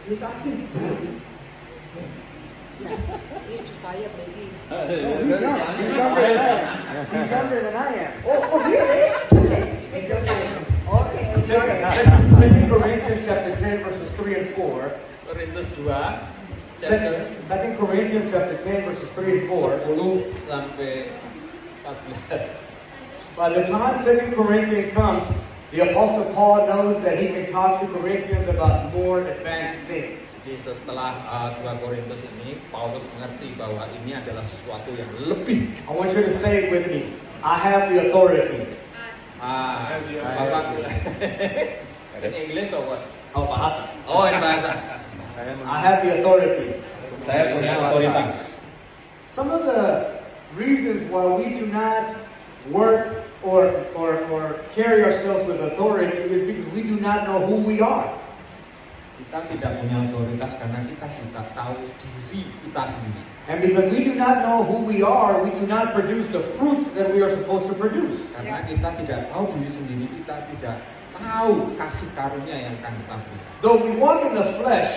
He's asking. Yeah, he's too tired, maybe. He's younger than I am. Oh, really? Okay. Second Corinthians chapter 10 verses 3 and 4. Korintus 2 chapter Second Corinthians chapter 10 verses 3 and 4. 10 sampai 14. By the time 2 Corinthians comes, the Apostle Paul knows that he can talk to Corinthians about more advanced things. Jadi setelah 2 Korintus ini, Paulus mengerti bahwa ini adalah sesuatu yang lebih. I want you to say it with me. I have the authority. Bapak in English or what? Oh, bahasa. Oh, ini bahasa. I have the authority. Saya punya otoritas. Some of the reasons why we do not work or carry ourselves with authority is because we do not know who we are. Kita tidak punya otoritas karena kita tidak tahu diri kita sendiri. And because we do not know who we are, we do not produce the fruit that we are supposed to produce. Karena kita tidak tahu diri sendiri, kita tidak tahu kasih karunia yang akan kita berikan. Though we walk in the flesh,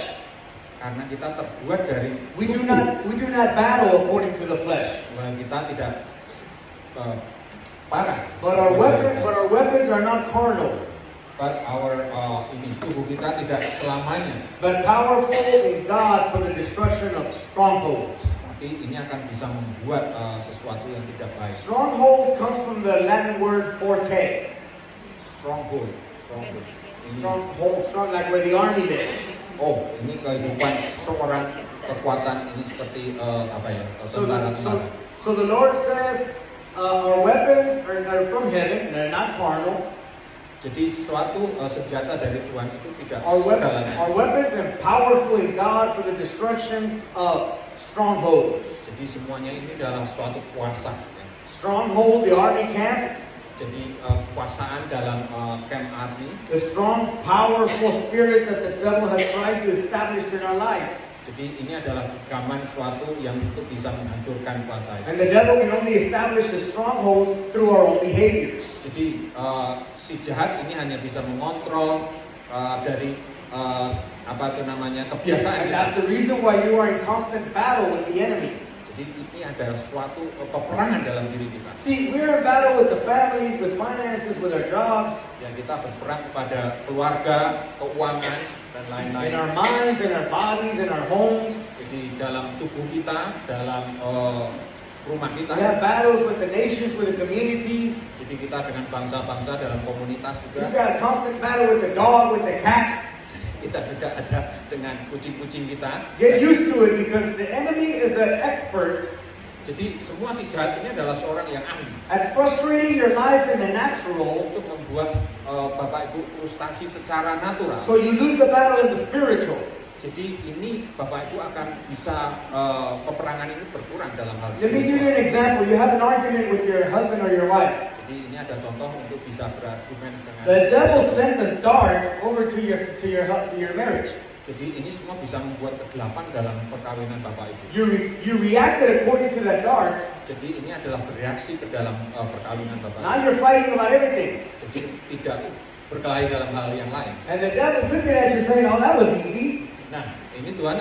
Karena kita terbuat dari we do not battle according to the flesh. Kita tidak parah. But our weapons are not carnal, But our tubuh kita tidak selamanya. but powerful in God for the destruction of strongholds. Tapi ini akan bisa membuat sesuatu yang tidak baik. Strongholds comes from the Latin word forte. Stronghold. Ini, Strong like where the army lives. oh, ini kehidupan seorang kekuatan ini seperti tentara. So the Lord says our weapons are from heaven, they're not carnal. Jadi suatu senjata dari Tuhan itu tidak Our segalanya. weapons are powerful in God for the destruction of strongholds. Jadi semuanya ini adalah suatu kuasa. Ya. Stronghold, the army camp, Jadi kekuasaan dalam camp army. the strong, powerful spirits that the devil has tried to establish in our lives. Jadi ini adalah genggaman suatu yang itu bisa menghancurkan kuasa itu. And the devil can only establish the strongholds through our own behaviors. Jadi si jahat ini hanya bisa mengontrol dari kebiasaan. And that's the reason why you are in constant battle with the enemy. Jadi ini adalah suatu peperangan dalam diri kita. See, we're in battle with the families, with finances, with our jobs, Yang kita berperang kepada keluarga, keuangan dan in lain-lain. our minds, in our bodies, in our homes. Jadi dalam tubuh kita, dalam rumah kita. We have battles with the nations, with the communities. Jadi kita dengan bangsa-bangsa dalam komunitas We've juga. got a constant battle with the dog, with the cat. Kita juga ada dengan kucing-kucing kita. Get used to it because the enemy is an expert Jadi semua si jahat ini adalah seorang yang ahli at frustrating your life in the natural, untuk membuat Bapak Ibu frustasi secara natural. so you lose the battle in the spiritual. Jadi ini Bapak Ibu akan bisa peperangan ini berkurang dalam hal Let me give you an example. You have an argument with your husband or your wife. Jadi ini ada contoh untuk bisa berargumen dengan. The devil sent the dart over to your marriage. Jadi ini semua bisa membuat kegelapan dalam perkawinan Bapak Ibu. You reacted according to that dart. Jadi ini adalah bereaksi ke dalam perkawinan Bapak Ibu. Now you're fighting about everything. Jadi tidak berkelahi dalam hal yang lain. And the devil's looking at you saying, "Oh, that was easy." Nah, ini Tuhan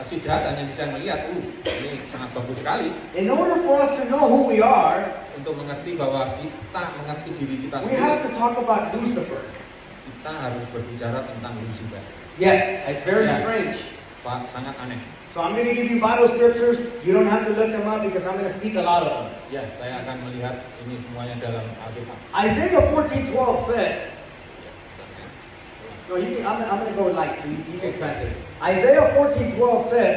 si jahat hanya bisa melihat, ini sangat bagus sekali In order for us to know who we are, untuk mengerti bahwa kita mengerti diri kita we have sendiri. to talk about Lucifer. Kita harus berbicara tentang Lucifer. Yes, it's very Yeah. strange. Pak, sangat aneh. So I'm going to give you Bible scriptures. You don't have to look them up because I'm going to speak a lot of them. Ya, saya akan melihat ini semuanya dalam Alkitab. Isaiah 14:12 says, Ya, no, I'm going to go light, so you can translate. Isaiah 14:12 says,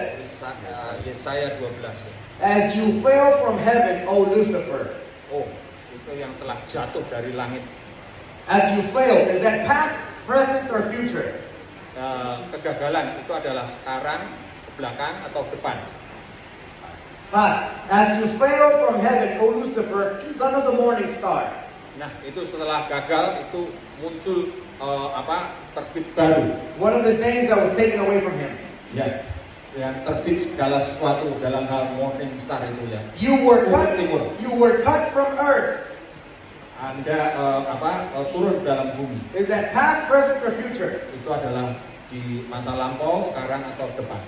Yesaya 12. Ya. "As you fell from heaven, O Lucifer." Oh, itu yang telah jatuh dari langit. As you fell, is that past, present, or future? Kegagalan itu adalah sekarang, ke belakang, atau depan. Past. As you fell from heaven, O Lucifer, son of the morning star. Nah, itu setelah gagal itu muncul terbit baru. One of his names that was taken away from him. Ya, yang terbit segala sesuatu dalam hal morning star itu ya. You were Timur. cut from earth. Anda turun dalam bumi. Is that past, present, or future? Itu adalah di masa lampau, sekarang atau depan.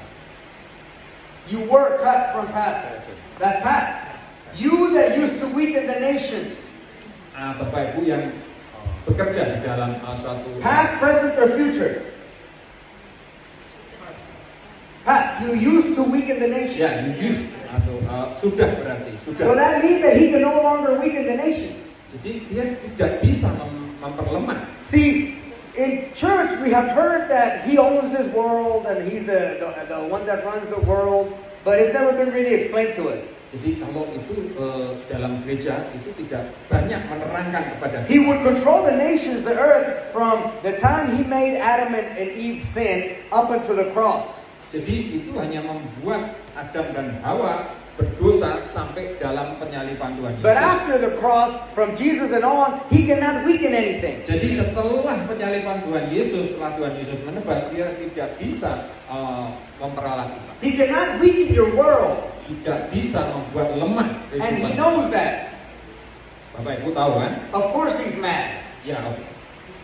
You were cut from past. That's past. You that used to weaken the nations. Bapak Ibu yang bekerja di dalam suatu Past, present, or future? Past. You used to weaken the nations. ya used atau sudah berarti So sudah. that means that he can no longer weaken the nations. Jadi dia tidak bisa memperlemah. See, in church we have heard that he owns this world and he's the one that runs the world, but it's never been really explained to us. Jadi kalau itu dalam gereja itu tidak banyak menerangkan kepada He would control the nations, the earth, from the time he made Adam and Eve sin up until the cross. Jadi itu hanya membuat Adam dan Hawa berdosa sampai dalam penyaliban Tuhan But Yesus. after the cross, from Jesus and on, he cannot weaken anything. Jadi setelah penyaliban Tuhan Yesus, setelah Tuhan Yesus menebak, dia tidak bisa memperalat kita. He cannot weaken your world, Tidak bisa membuat lemah and he kehidupan. knows that. Bapak Ibu tahu kan? Of course he's mad. Ya,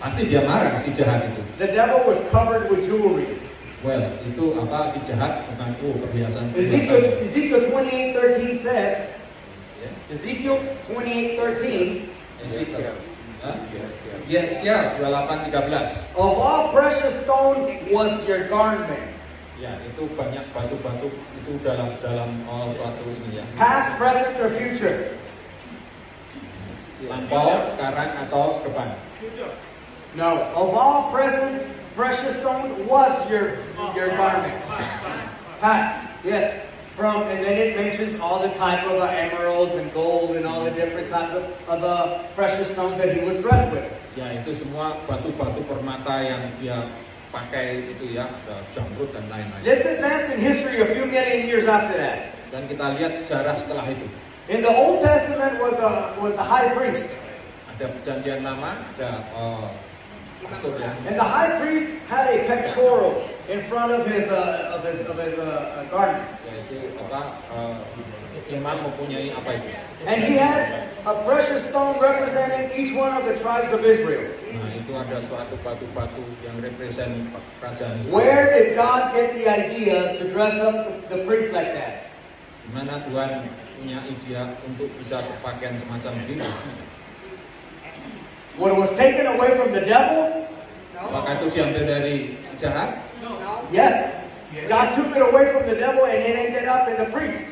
pasti dia marah si jahat itu. The devil was covered with jewelry. Well, itu apa si jahat mengaku perhiasan. Ezekiel 28:13 says, Ya. Ezekiel 28:13, Ezekiel. Yesaya 28:13. of all precious stones was your garment. Ya, itu banyak batu-batu itu dalam suatu ini ya. Past, present, or future? Lampau, sekarang atau depan. No. Of all present precious stones was your garment. Past. Yes. And then it mentions all the type of emeralds and gold and all the different types of precious stones that he was dressed with. Ya, itu semua batu-batu permata yang dia pakai itu ya, ada jamrut dan lain-lain. Let's advance in history a few million years after that. Dan kita lihat sejarah setelah itu. In the Old Testament was the high priest. Ada perjanjian lama, ada pastor ya. And the high priest had a pectoral in front of his garment. Yaitu apa? Imam mempunyai apa itu? And he had a precious stone representing each one of the tribes of Israel. Nah, itu ada suatu batu-batu yang represent kerajaan Israel. Where did God get the idea to dress up the priest like that? Di mana Tuhan punya ide untuk bisa berpakaian semacam ini? What was taken away from the devil? Apakah itu diambil dari si jahat? No. Yes. God took it away from the devil and it ended up in the priest.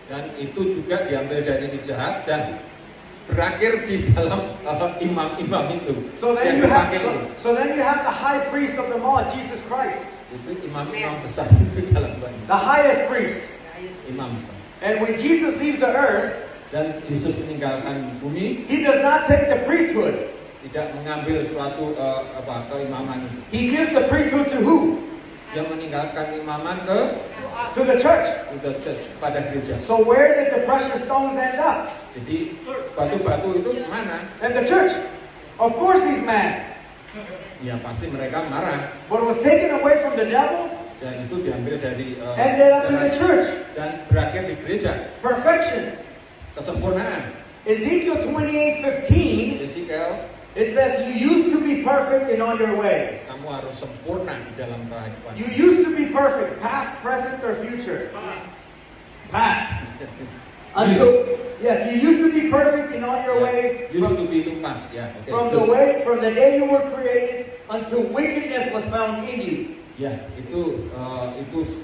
Dan itu juga diambil dari si jahat dan berakhir di dalam imam-imam itu. So then yang you have dipakai itu. so then you have the high priest of them all, Jesus Christ, Itu imam-imam besar itu dalam Tuhan. the highest priest. Imam besar. And when Jesus leaves the earth, Dan Yesus meninggalkan bumi, he does not take the priesthood. tidak mengambil suatu keimaman itu. He gives the priesthood to who? Dia meninggalkan imaman ke To the church. the church, pada gereja. So where did the precious stones end up? Jadi batu-batu itu mana? In the church. Of course he's mad. Ya pasti mereka marah. What was taken away from the devil Dan itu diambil dari ended up in the jahat. church. Dan berakhir di gereja. Perfection. Kesempurnaan. Ezekiel 28:15, Ezekiel, it says, you used to be perfect in all your ways. kamu harus sempurna di dalam kehidupan. You used to be perfect, past, present, or future. Past. Yes, you used to be perfect in all your ways. Used to be itu pas ya. Oke. From the day you were created until wickedness was found in you. Ya, itu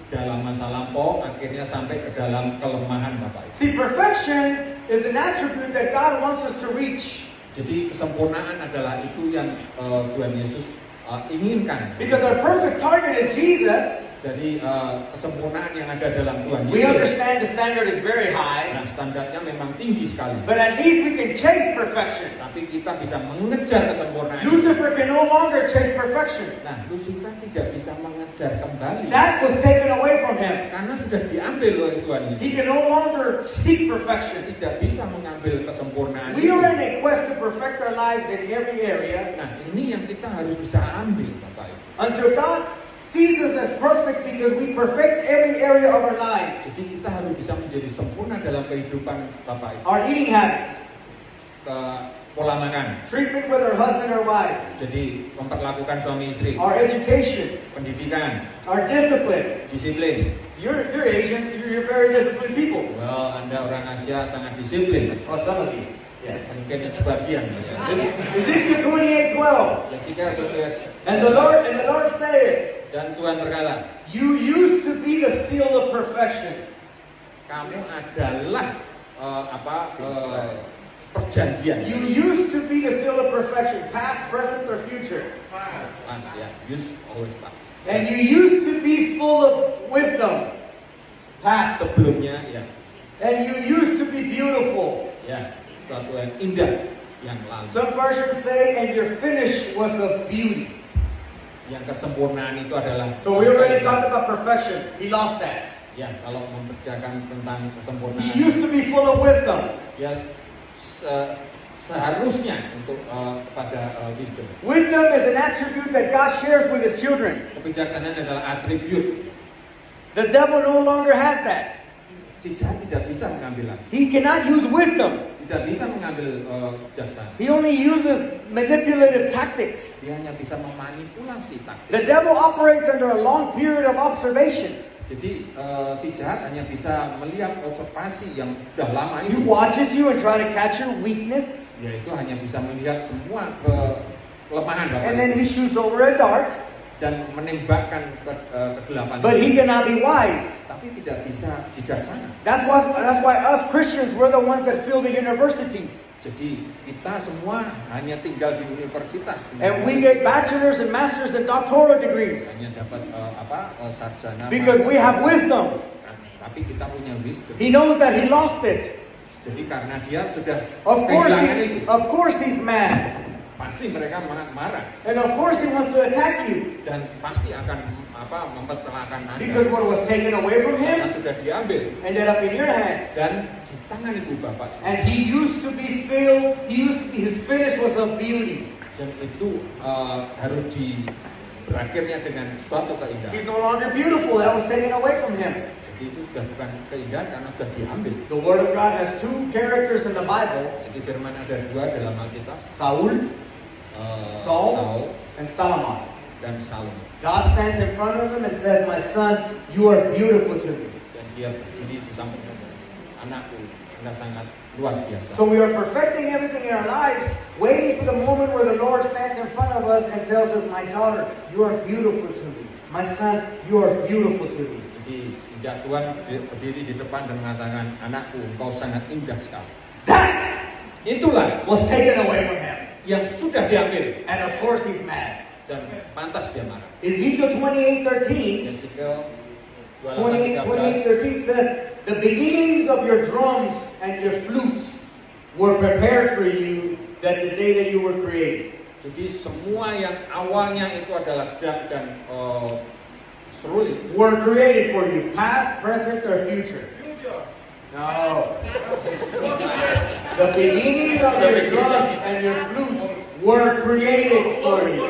dalam masa lampau akhirnya sampai ke dalam kelemahan Bapak Ibu. See, perfection is an attribute that God wants us to reach. Jadi kesempurnaan adalah itu yang Tuhan Yesus inginkan. Because our perfect target is Jesus. Jadi kesempurnaan yang ada dalam Tuhan We Yesus. understand the standard is very high, Nah, standarnya memang tinggi sekali. but at least we can chase perfection. Tapi kita bisa mengejar kesempurnaan. Lucifer can no longer chase perfection. Nah, Lucifer tidak bisa mengejar kembali. That was taken away from him. Karena sudah diambil oleh Tuhan He Yesus. can no longer seek perfection. Tidak bisa mengambil kesempurnaan. We itu. are in a quest to perfect our lives in every area Nah, ini yang kita harus bisa ambil, Bapak Ibu. until God sees us as perfect because we perfect every area of our lives. Jadi kita harus bisa menjadi sempurna dalam kehidupan Bapak Ibu. Our eating habits, pola makan. treatment with our husband or wives, Jadi memperlakukan suami istri, our education, pendidikan, our discipline. disiplin. You're Asians, you're very disciplined people. Well, Anda orang Asia sangat disiplin. Well, some of you. Yeah. Mungkin sebagian. Ezekiel 28:12. Jessica berkata, And the Lord saith, dan Tuhan berkata, you used to be the seal of perfection. kamu adalah perjanjian. You used to be the seal of perfection, past, present, or future. Pas ya, use always pas. And you used to be full of wisdom, past. Sebelumnya ya, And you used to be beautiful. ya suatu yang indah yang lalu. Some versions say, and your finish was of beauty. Yang kesempurnaan itu adalah. So we already talked about perfection. He lost that. Ya, kalau memperjakan tentang kesempurnaan. He used to be full of wisdom. Ya, seharusnya untuk pada wisdom. Wisdom is an attribute that God shares with His children. Kebijaksanaan adalah atribut. The devil no longer has that. Si jahat tidak bisa mengambil lagi. He cannot use wisdom. Tidak bisa mengambil kebijaksanaan. He only uses manipulative tactics. Dia hanya bisa memanipulasi taktik. The devil operates under a long period of observation. Jadi si jahat hanya bisa melihat observasi yang sudah lama He itu. watches you and try to catch your weakness. Yaitu hanya bisa melihat semua kelemahan Bapak And then he shoots over a dart. dan menembakkan kegelapan. But he cannot be wise. Tapi tidak bisa bijaksana. That's why us Christians, we're the ones that fill the universities. Jadi kita semua hanya tinggal di universitas. And we get bachelor's and master's and doctoral degrees. Hanya dapat sarjana. Because we have wisdom. Tapi kita punya wisdom. He knows that he lost it. Jadi karena dia sudah Of kehilangan itu, course he's mad. pasti mereka marah And of course he wants to attack you. dan pasti akan mempercelakakan Anda. Because what was taken away from Karena him sudah diambil ended up in your hands. dan di tangan ibu bapak semua. And he used to be filled, his finish was of beauty. Dan itu harus berakhirnya dengan suatu keindahan. He's no longer beautiful, that was taken away from him. Jadi itu sudah bukan keindahan karena sudah diambil. The Word of God has two characters in the Bible, Jadi firman ada dua dalam Alkitab, Saul Saul and Solomon. dan Salomo. God stands in front of him and says, my son, you are beautiful to me. Dan dia berdiri di samping anakku, Anda sangat luar biasa. So we are perfecting everything in our lives, waiting for the moment where the Lord stands in front of us and tells us, my daughter, you are beautiful to me. My son, you are beautiful to me. Jadi sejak Tuhan berdiri di depan dan mengatakan, anakku, engkau sangat indah sekali. That Itulah was taken away from him. yang sudah diambil And of course he's mad. dan pantas dia marah. Ezekiel 28:13, Yesikel 28:13 says, the beginnings of your drums and your flutes were prepared for you that the day that you were created. Jadi semua yang awalnya itu adalah drum dan seruling Were created for you, past, present, or future. No. The beginnings of your drums and your flutes were created for you.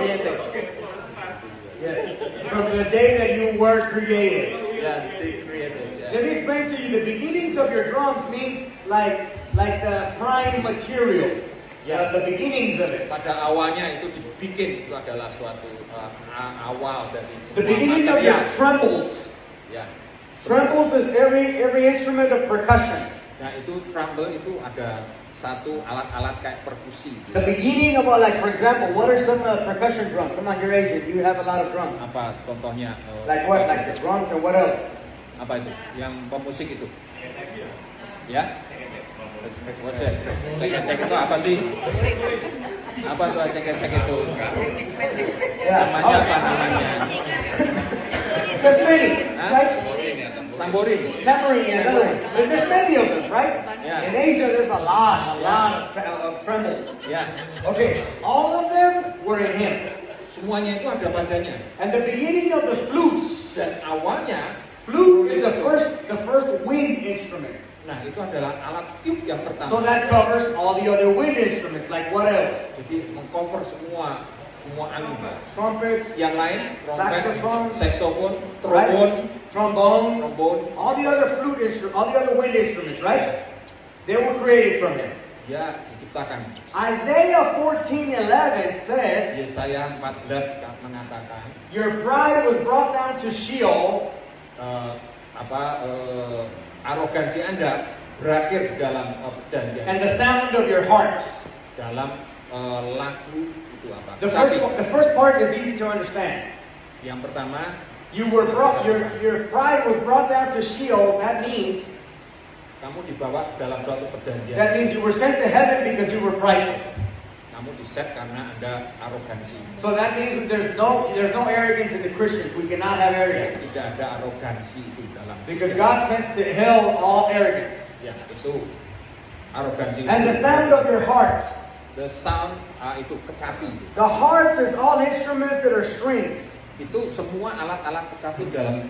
Yes. From the day that you were created. Let me explain to you. The beginnings of your drums means like the prime material. Yeah, the beginnings of it. Pada awalnya itu dibikin itu adalah suatu awal dari The semua beginning of your material. trembles. Ya. Trembles is every instrument of percussion. Nah itu tremble itu ada satu alat-alat kayak perkusi. The beginning of like for example, what are some percussion drums? Come on, you're Asian. You have a lot of drums. Apa contohnya? Like what? Like the drums or what else? Apa itu? Yang pemusik itu? Ya? Cek itu apa sih? Apa tuh cek itu? Namanya apa namanya? There's many, Huh? right? Tamborin. Tambourine, yeah, another one. But there's many of them, right? Yeah. In Asia, there's a lot of trembles. Ya. Okay, all of them were in him. Semuanya itu ada padanya. And the beginning of the flutes. Dan awalnya, Flute is the first wind instrument. nah itu adalah alat tiup yang So pertama. that covers all the other wind instruments. Like what else? Jadi mengcover semua angin. Trumpets, Yang lain, trompet, Saxophone. saxophone, right? trombone, Trombone, all the other wind instruments, right? They were created from him. dia diciptakan. Isaiah 14:11 says, Yesaya 14 mengatakan your pride was brought down to Sheol, arogansi Anda berakhir dalam perjanjian, and the sound of your harps. dalam lagu itu apa? The Kecapi. first part is easy to understand. Yang pertama, Your pride was brought down to Sheol. That means kamu dibawa dalam suatu perjanjian. you were sent to heaven because you were prideful. Kamu diset karena Anda arogansi. So that means there's no arrogance in the Christians. We cannot have arrogance. Tidak ada arogansi itu dalam Because Kristen. God sends to hell all arrogance. Ya, itu arogansi. And the sound of your harps. The sound itu kecapi. The harps is all instruments that are strings. Itu semua alat-alat kecapi dalam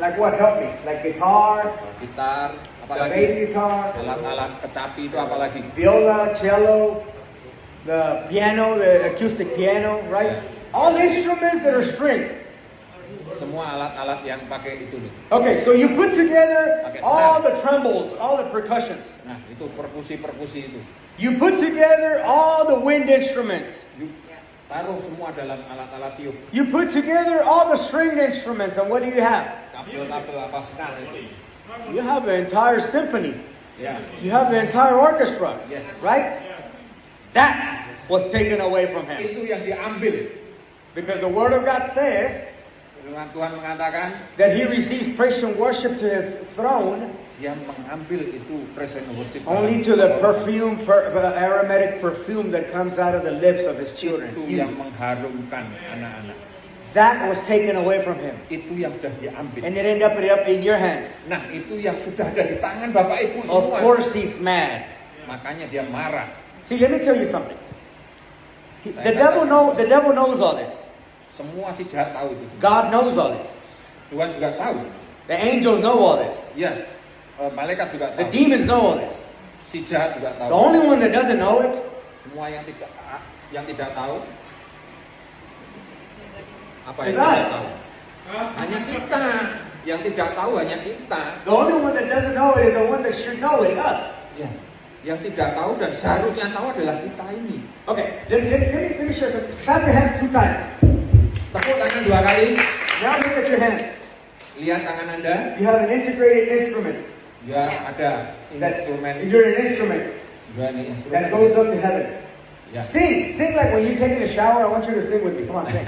Like what? Help me. Like guitar, gitar, the bass apalagi guitar, alat-alat kecapi itu apalagi. viola, cello, the piano, the acoustic piano, right? All instruments that are strings. Semua alat-alat yang pakai itu nih. Okay, so you put together all the trembles, all the percussions. Nah, itu perkusi-perkusi itu. You put together all the wind instruments. Taruh semua dalam alat-alat tiup. You put together all the stringed instruments, and what do you have? Kabel-kabel apa senar itu. You have the entire symphony. Ya. You have the entire orchestra. Yes. Right? That was taken away from him. Itu yang diambil. Because the Word of God says Firman Tuhan mengatakan that he receives praise and worship to his throne dia mengambil itu praise and worship only to the aromatic perfume that comes out of the lips of his children. itu yang mengharumkan anak-anak. That was taken away from him. Itu yang sudah diambil. And it ended up in your hands. Nah, itu yang sudah ada di tangan Bapak Ibu Of semua. course he's mad. Makanya dia marah. See, let me tell you something. The devil knows all this. Semua si jahat tahu itu. God knows all this. Tuhan juga tahu. The angels know all this. Ya, malaikat juga The tahu. demons know all this. Si jahat juga The tahu. only one that doesn't know it Semua yang tidak tahu apa is yang tidak us. tahu? Hanya kita. Yang tidak tahu hanya kita. The only one that doesn't know it is the one that should know it, us. Ya, yang tidak tahu dan seharusnya tahu adalah kita ini. Okay, let me share some. Clap your hands 2 times. Tepuk tangan 2 kali. Now look at your hands. Lihat tangan Anda. You have an integrated instrument. Ya, ada instrumen. You're an instrument Ya, ini instrumen. that goes up to heaven. Ya. Sing like when you're taking a shower. I want you to sing with me. Come on, sing.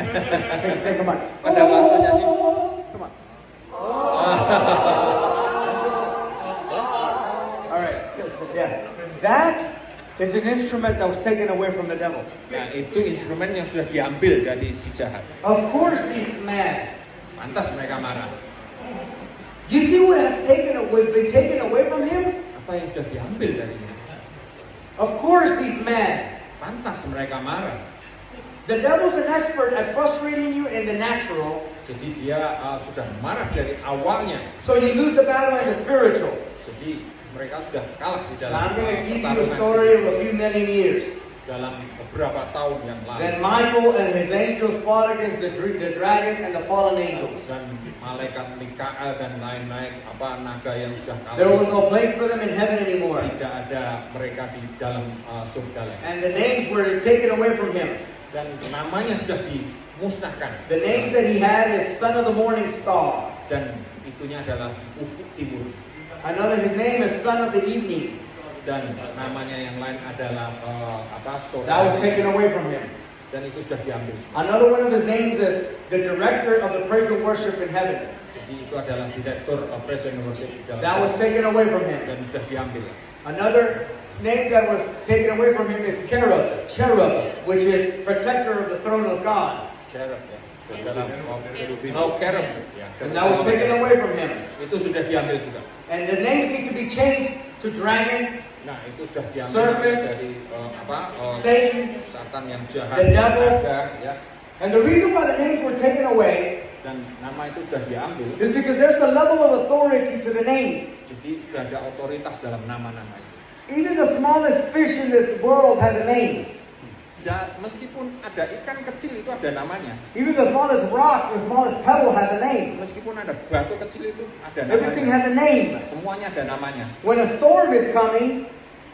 Sing, come on. Pada waktu nyanyi. Come on. All right. Yeah. That is an instrument that was taken away from the devil. Nah, itu instrumen yang sudah diambil dari si jahat. Of course he's mad. Pantas mereka marah. You see what has been taken away from him? Apa yang sudah diambil darinya? Of course he's mad. Pantas mereka marah. The devil's an expert at frustrating you in the natural, Jadi dia sudah marah dari awalnya. so you lose the battle in the spiritual. Jadi mereka sudah kalah di dalam Now I'm going to give you a pertarungan story of a few million years. dalam beberapa tahun yang lalu. Then Michael and his angels fought against the dragon and the fallen angels. Dan malaikat Mikael dan lain-lain naga yang sudah There was kalah. no place for them in heaven anymore. Tidak ada mereka di dalam surga lagi. And the names were taken away from him. Dan namanya sudah dimusnahkan. The names that he had is Son of the Morning Star. Dan itunya adalah ufuk timur. His name is Son of the Evening. Dan namanya yang lain adalah That saudara. was taken away from him. Dan itu sudah diambil. Another one of his names is the Director of the Praise and Worship in Heaven. Jadi itu adalah direktur praise and worship di dalam That was surga. taken away from him. Dan sudah diambil. Another name that was taken away from him is Cherub, which is protector of the throne of God. Cherub ya. Di dalam cherub ya. And that was taken away from him. Itu sudah diambil juga. And the names need to be changed to dragon, Nah, itu sudah diambil Serpent, dari Satan, Satan yang jahat, the devil. naga, ya. And the reason why the names were taken away Dan nama itu sudah diambil. is because there's a level of authority to the names. Jadi sudah ada otoritas dalam nama-nama itu. Even the smallest fish in this world has a name. Dan meskipun ada ikan kecil itu ada namanya. Even the smallest rock, the smallest pebble has a name. Meskipun ada batu kecil itu ada Everything namanya. has a name. Semuanya ada namanya. When a storm is coming,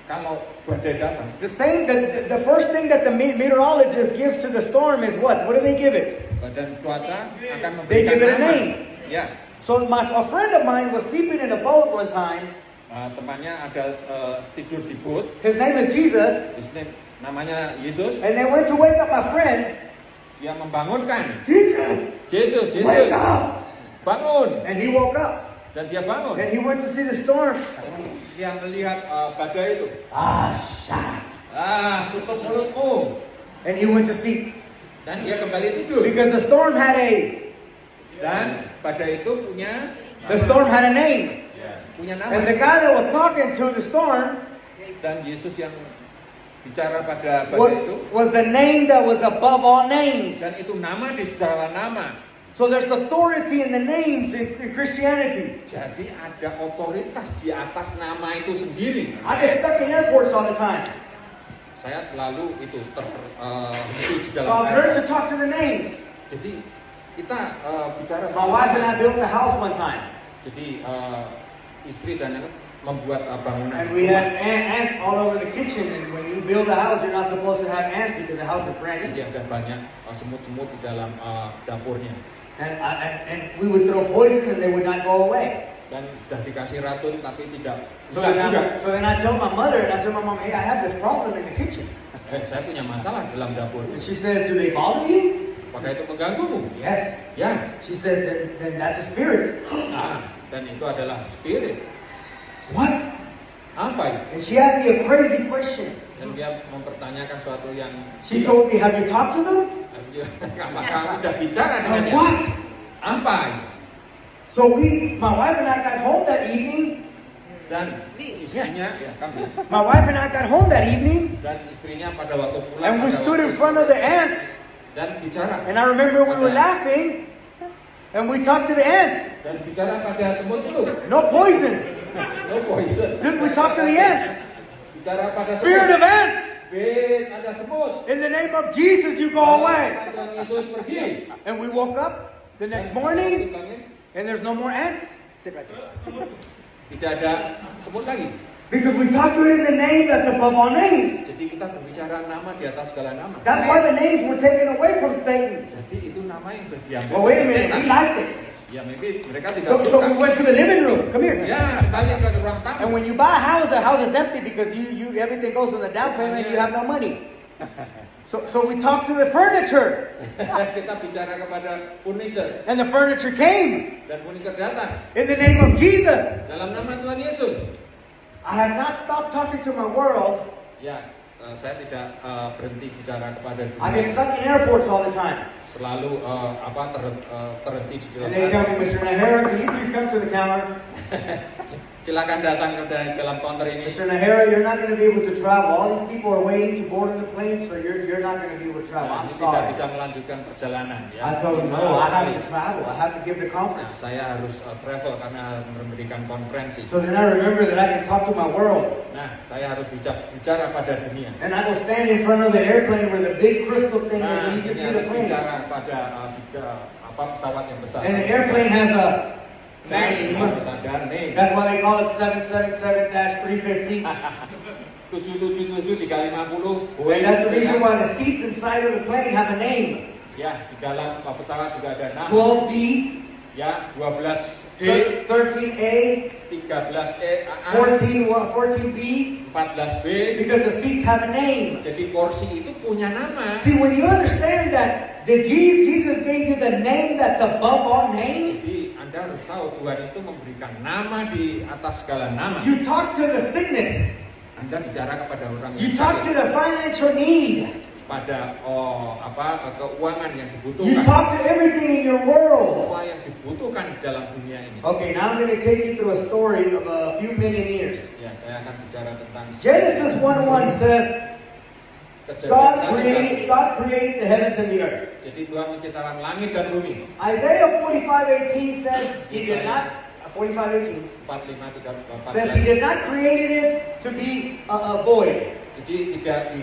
kalau badai datang, the first thing that the meteorologist gives to the storm is what? What do they give it? badan cuaca akan They memberikan give it a nama. name. Ya, So a friend of mine was sleeping in a boat one time. temannya ada tidur di boat, His name is Jesus. namanya Yesus. And they went to wake up my friend. Dia membangunkan, Jesus, Yesus, wake up. bangun. And he woke up. Dan dia bangun. And he went to see the storm. Dia melihat badai itu. Shut. Tutup mulutmu. And he went to sleep. Dan dia kembali tidur. Because the storm had Dan badai itu punya a name. punya nama. And the guy that was talking to the storm Dan Yesus yang bicara pada badai itu. was the name that was above all names. Dan itu nama di segala nama. So there's authority in the names in Christianity. Jadi ada otoritas di atas nama itu sendiri. I get stuck in airports all the time. Saya selalu itu di So dalam I've learned to airport. talk to the names. Jadi kita bicara My wife and I built a house one time. Jadi istri dan anak membuat bangunan. And we had ants all over the kitchen. And when you build a house, you're not supposed to have ants because the house is brand new. Jadi ada banyak semut-semut di dalam dapurnya. And we would throw poison and they would not go away. Dan sudah dikasih racun tapi tidak So juga. then I told my mother, and I said, Mom, hey, I have this problem in the kitchen. Saya punya masalah dalam dapur. And she says, do they bother you? Apakah itu mengganggumu? Yes. Ya. She says, then that's a spirit. Dan itu adalah spirit. What? Apa itu? And she asked me a crazy question. Dan dia mempertanyakan suatu yang She told me, have you talked to them? apakah sudah bicara dengannya? What? Apa itu? So my wife and I got home that evening. Dan istrinya, ya kami. My wife and I got home that evening. Dan istrinya pada waktu pulang. And we stood in front of the ants. Dan bicara. And I remember we were laughing. And we talked to the ants. Dan bicara pada semut itu. No poison. No poison. Just we talked to the ants. Bicara pada Spirit of ants. Spirit ada semut. In the name of Jesus, you go away. Tuhan Yesus pergi. And we woke up the next morning, and there's no more ants. Sit right there. Tidak ada semut lagi. Because we talked to it in the name that's above all names. Jadi kita berbicara nama di atas segala nama. That's why the names were taken away from Satan. Jadi itu nama yang sudah diambil. Well, wait a oleh minute, setan. we liked it. Ya, maybe mereka tidak So we suka. went to the living room. Come here. Ya, kembali ke ruang tamu. And when you buy a house is empty because you everything goes on the down payment. You have no money. So we talked to the furniture, Kita bicara kepada furniture. and the furniture came Dan furniture datang. in the name of Jesus. Dalam nama Tuhan Yesus. I have not stopped talking to my world. Ya, saya tidak berhenti bicara kepada I get dunia. stuck in airports all the time. Selalu terhenti di dalam And they tell me, Mr. Nahara, can you please come to the counter? Silakan datang ke dalam counter ini. Mr. Nahara, you're not going to be able to travel. All these people are waiting to board on the plane, so you're not going to be able to travel. I'm Tidak sorry. bisa melanjutkan perjalanan. Ya. I told him, no, I have to travel. I have to give the Nah, conference. saya harus travel karena memberikan konferensi. So then I remember that I can talk to my world. Nah, saya harus bicara pada dunia. And I will stand in front of the airplane where the big crystal thing is, Nah, and you can ini see the harus plane. bicara pada pesawat yang besar. And the airplane has a name. Harus ada name. That's why they call it 777-350. 777 dikali 50. And that's the reason why the seats inside of the plane have a name. Ya, di dalam pesawat juga ada nama. 12D, Ya, 12D, 13A, 13E, 14B, 14B. because the seats have a name. Jadi kursi itu punya nama. See, when you understand that Jesus gave you the name that's above all names, Jadi Anda harus tahu Tuhan itu memberikan nama di atas segala nama. you talk to the sickness, Anda bicara kepada orang you yang talk to sakit, the financial need, pada keuangan yang you dibutuhkan, talk to everything in your world. semua yang dibutuhkan di dalam dunia ini. Okay, now I'm going to take you through a story of a few million years. Ya, saya akan bicara tentang Genesis 1:1 says, kejadian. God created the heavens and the earth. Jadi Tuhan menciptakan langit dan bumi. Isaiah 45:18 says he did not 45:18 45:34. says he did not created it to be a void. Jadi tidak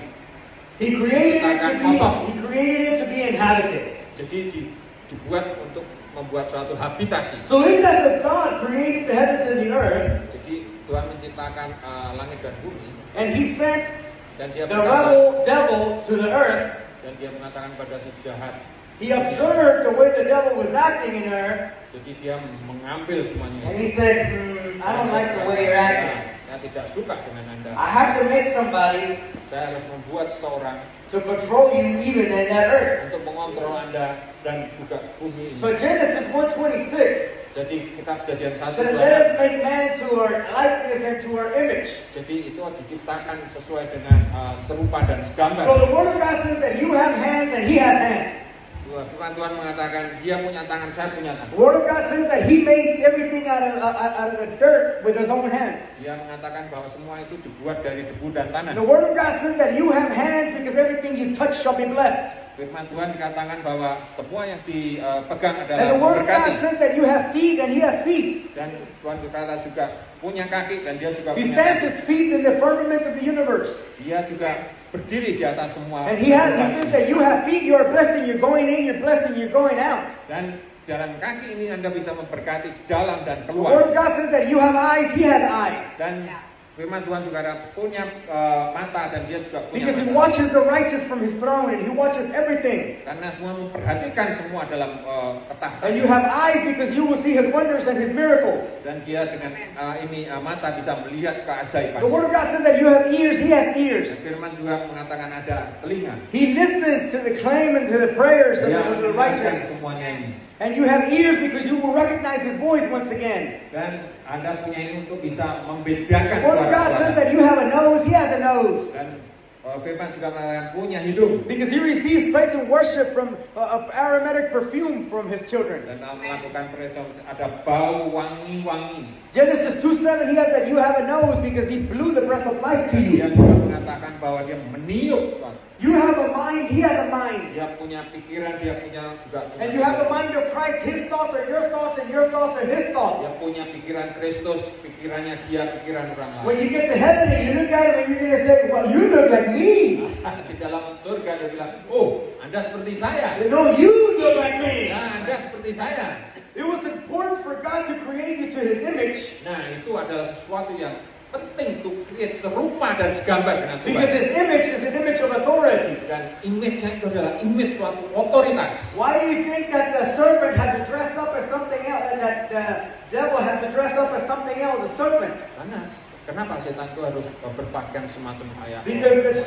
He created it to be inhabited. Jadi dibuat untuk membuat suatu habitasi. So it says that God created the heavens and the earth, Jadi Tuhan menciptakan langit dan bumi, and he sent dan dia the berkata, rebel devil to the earth. dan dia mengatakan pada si jahat, He observed the way the devil was acting in earth, jadi dia mengambil semuanya. and he said, I don't like the way you're acting. Saya tidak suka dengan Anda. I have to make somebody Saya harus membuat seseorang to control you even in that earth. untuk mengontrol Anda dan juga bumi ini. So Genesis 1:26 Jadi kitab Kejadian 1 says, let us make man to our likeness and to our image. jadi itu diciptakan sesuai dengan serupa dan segambar. So the word of God says that you have hands and he has hands. Firman Tuhan mengatakan dia punya tangan, saya punya tangan. The word of God says that he made everything out of the dirt with his own hands. Dia mengatakan bahwa semua itu dibuat dari debu dan tanah. The word of God says that you have hands because everything you touch shall be blessed. Firman Tuhan dikatakan bahwa semua yang dipegang And adalah the word of God memberkati. says that you have feet and he has feet. Dan Tuhan berkata juga punya kaki dan dia juga He punya stands kaki. his feet in the firmament of the universe. Dia juga berdiri di atas semua. And he says that you have feet, you are blessed and you're going in, you're blessed and you're going out. Dan jalan kaki ini Anda bisa memberkati di dalam dan The word of keluar. God says that you have eyes, he has eyes. Dan firman Tuhan juga ada punya mata dan dia juga punya Because he mata. watches the righteous from his throne and he watches everything. Karena semua memperhatikan semua dalam ketahta. And you have eyes because you will see his wonders and his miracles. Dan dia dengan mata bisa melihat keajaiban. The word of God says that you have ears, he has ears. Dan firman juga mengatakan ada telinga. He listens to the claim and to the prayers of Dia the mendengarkan righteous. semuanya ini. And you have ears because you will recognize his voice once again. Dan Anda punya ini untuk bisa membedakan The word of God says that you have a nose, he has a nose. Dan firman juga mengatakan punya hidung. Because he receives praise and worship from aromatic perfume from his children. Dan dalam melakukan perhitungan ada bau wangi-wangi. Genesis 2:7, he has that you have a nose because he blew the breath of life to Dia you. juga mengatakan bahwa dia meniup sesuatu. You have a mind, he has a mind. Dia punya pikiran, dia punya juga punya And you have the mind of Christ, his thoughts are your thoughts and your thoughts are his thoughts. Dia punya pikiran Kristus, pikirannya dia, pikiran orang When lain. you get to heaven and you look at him and you're going to say, well, you look like me. Di dalam surga dia bilang, oh Anda seperti saya. No, you look like me. Nah, Anda seperti saya. It was important for God to create you to his image Nah, itu adalah sesuatu yang penting untuk create serupa dan segambar dengan because Tuhan. his image is an image of authority. Dan image-nya itu adalah image suatu otoritas. Why do you think that the serpent had to dress up as something else and that the devil had to dress up as something else, a serpent? Karena kenapa setan itu harus berpakaian semacam ayam? Because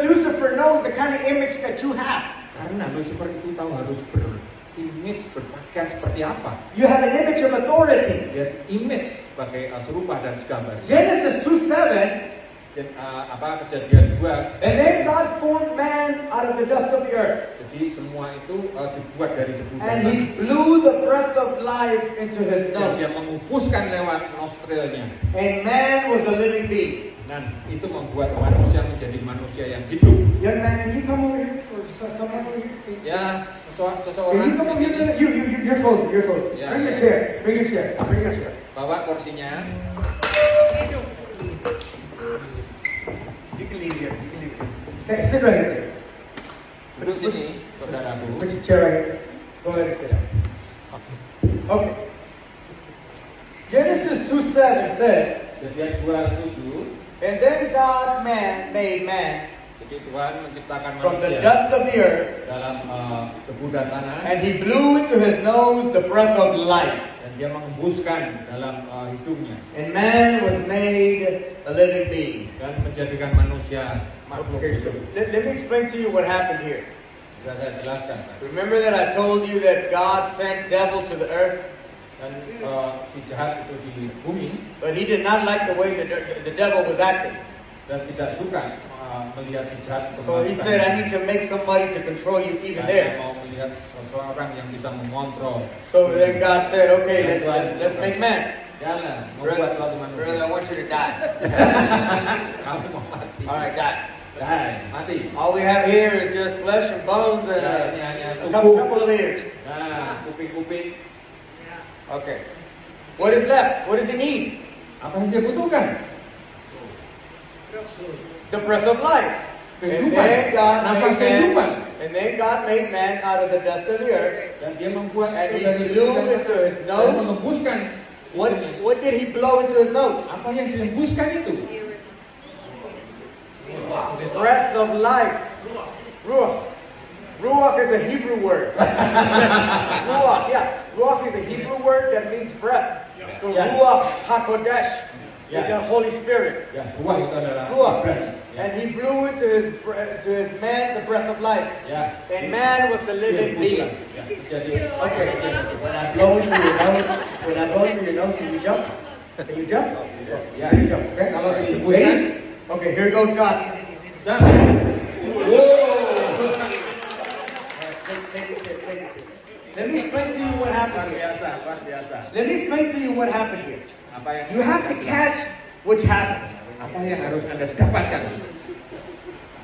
Lucifer knows the kind of image that you have. Karena Lucifer itu tahu harus berimage, berpakaian seperti apa. You have an image of authority. Dia image sebagai serupa dan segambar. Genesis 2:7, Dan Kejadian 2. and then God formed man out of the dust of the earth. Jadi semua itu dibuat dari debu dan And tanah. he blew the breath of life into his Dan dia nose. mengupuskan lewat nostrilnya. And man was a living being. Dan itu membuat manusia menjadi manusia yang hidup. Young man, can you come over here? Or someone over here? Ya, Can seseorang you come di over sini here? You're closer, you're closer. Yeah, Bring your yeah. chair, bring your chair, bring your chair. bawa kursinya. You can leave here, you can leave here. Sit right here. Duduk sini, saudaraku. Put your chair right here. Go ahead and sit down. Okay. Genesis 2:7 says, Kejadian 2:7. and then God made man Jadi Tuhan menciptakan from the manusia dust of the earth, dalam debu dan tanah, and he blew into his nose the breath of life. dan dia mengembuskan dalam hidungnya And man was made a living being. dan menjadikan manusia makhluk Okay, so hidup. let me explain to you what happened here. Bisa saya jelaskan. Remember that I told you that God sent devil to the earth, Dan si jahat itu di bumi but he did not like the way the devil was acting. dan tidak suka melihat si jahat. So he said, I need to make somebody to control you even Saya there. mau melihat seseorang yang bisa mengontrol. So then God said, okay, let's make man. Jalan, Brother, membuat suatu brother, I manusia. want you to die. Kamu mau mati. All right, die. Mati. All we have here is just flesh and bones and Ya, ini hanya a tubuh. couple of ears. Nah, kuping-kuping. Okay. What is left? What does he need? Apa yang dia butuhkan? The breath of life. And Kehidupan. then God Nafas made man. kehidupan. And then God made man out of the dust of the earth. Dan dia membuat And itu he dari blew dan into his dan nose. mengembuskan What did he blow into his nose? Apa yang dihembuskan itu? Breath of life. Ruach. Ruach is a Hebrew word. Ruach, yeah. Ruach is a Hebrew word that means breath. So Yeah. Ruach HaKodesh is Yeah. the Holy Spirit. Ya, ruah itu adalah Ruach. berani. Ya. And he blew into his man the breath of life. Ya. And man was the living being. Ya, jadi, Okay, when I blow into your nose, can you jump? Can you jump? Ya. Can you jump? Okay. Kalau Ready? dihembuskan, Okay, here goes God. jangan. Wow. Let me explain to you what Luar happened here. biasa, luar biasa. Let me explain to you what happened here. Apa yang You have to catch what's happening. Apa yang harus Anda dapatkan?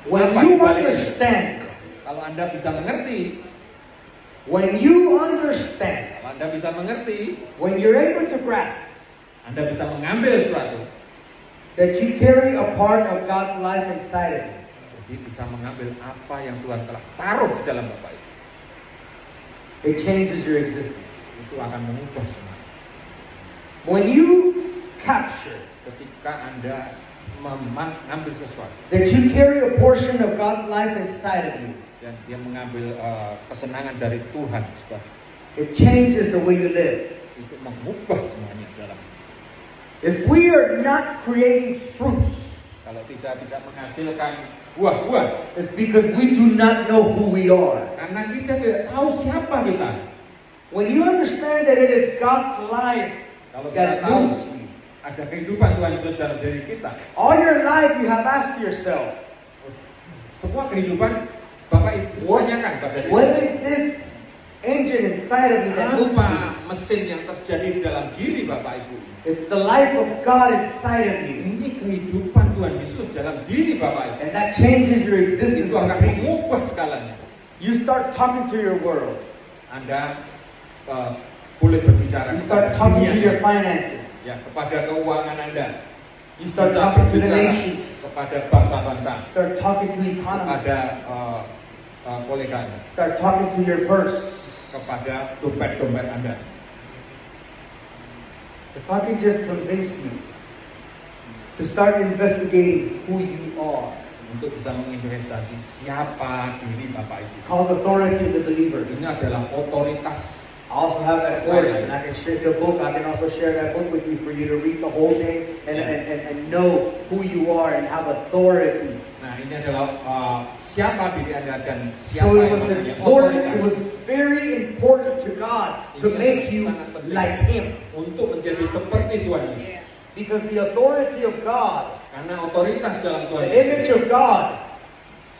When Apa you dibalik ini? understand, Kalau Anda bisa mengerti, when you understand, kalau Anda bisa mengerti, when you're able to grasp Anda bisa mengambil sesuatu. that you carry a part of God's life inside of you, Jadi bisa mengambil apa yang Tuhan telah taruh di dalam Bapak itu. it changes your existence. Itu akan mengubah semua. When you capture Ketika Anda mengambil sesuatu that you carry a portion of God's life inside of you, dan dia mengambil kesenangan dari Tuhan, saudara, it changes the way you live. itu mengubah semuanya di dalam. If we are not creating fruits, Kalau tidak menghasilkan buah-buah, it's because we do not know who we are. karena kita tidak tahu siapa kita. When you understand that it is God's life Kalau kita that tahu moves you, ada kehidupan Tuhan Yesus dalam diri kita, all your life you have asked yourself, semua kehidupan Bapak Ibu tanyakan pada diri. what is this engine inside of me that moves Apa me? mesin yang terjadi di dalam diri Bapak Ibu? It's the life of God inside of you. Ini kehidupan Tuhan Yesus dalam diri Bapak Ibu. And that changes your existence Itu akan completely. mengubah skalanya. You start talking to your world. Anda boleh berbicara You start kepada talking to dunia, your finances. ya, kepada keuangan Anda. You start Bisa talking to the berbicara nations. kepada bangsa-bangsa, Start talking to the economy. kepada kolega Anda, Start talking to your purse. kepada dompet-dompet Anda. If I could just convince you to start investigating who you are. Untuk bisa menginvestasi siapa diri Bapak Ibu. It's called authority of the believer. Ini adalah otoritas. I also have that course, and I can share the book. I can also share that book with you for you to read the whole thing and know who you are and have authority. Nah, ini adalah siapa diri Anda dan So siapa it yang was namanya important. otoritas. It was very important to God to Ini make you sangat penting like Him, untuk menjadi seperti Tuhan Yesus. because the authority of God, Karena otoritas dalam Tuhan the image Yesus of God,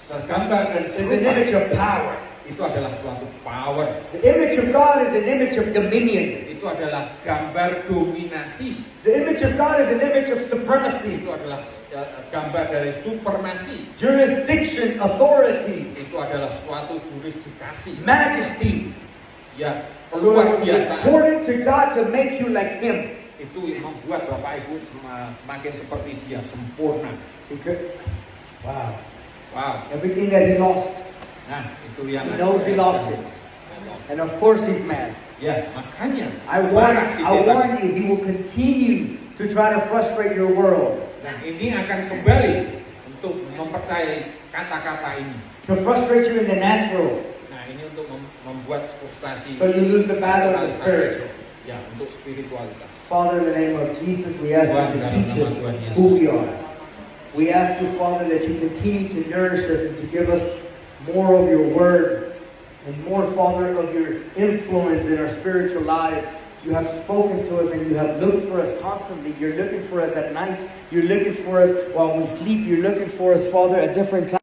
segambar dan is an serupa, image of power. itu adalah suatu power. The image of God is an image of dominion. Itu adalah gambar dominasi. The image of God is an image of supremacy, Itu adalah gambar dari supremasi. jurisdiction, authority, Itu adalah suatu jurisdikasi. majesty. Ya, So it luar was biasa. important to God to make you like Him. Itu yang membuat Bapak Ibu semakin seperti Dia, sempurna. Because, wow, Wow. everything that He lost, Nah, itu yang He knows He lost it. And of course He's mad. Ya, makanya I marah si setan. warn you, He will continue to try to frustrate your world, Dan ini akan kembali untuk mempercayai kata-kata ini. to frustrate you in the natural, Nah, ini untuk membuat frustasi. so you lose the battle of the spiritual. Ya, untuk spiritualitas. Father, in the name of Jesus, we ask you to teach us who we are. We ask you, Father, that you continue to nourish us and to give us more of your word and more, Father, of your influence in our spiritual life. You have spoken to us and you have looked for us constantly. You're looking for us at night. You're looking for us while we sleep. You're looking for us, Father, at different times.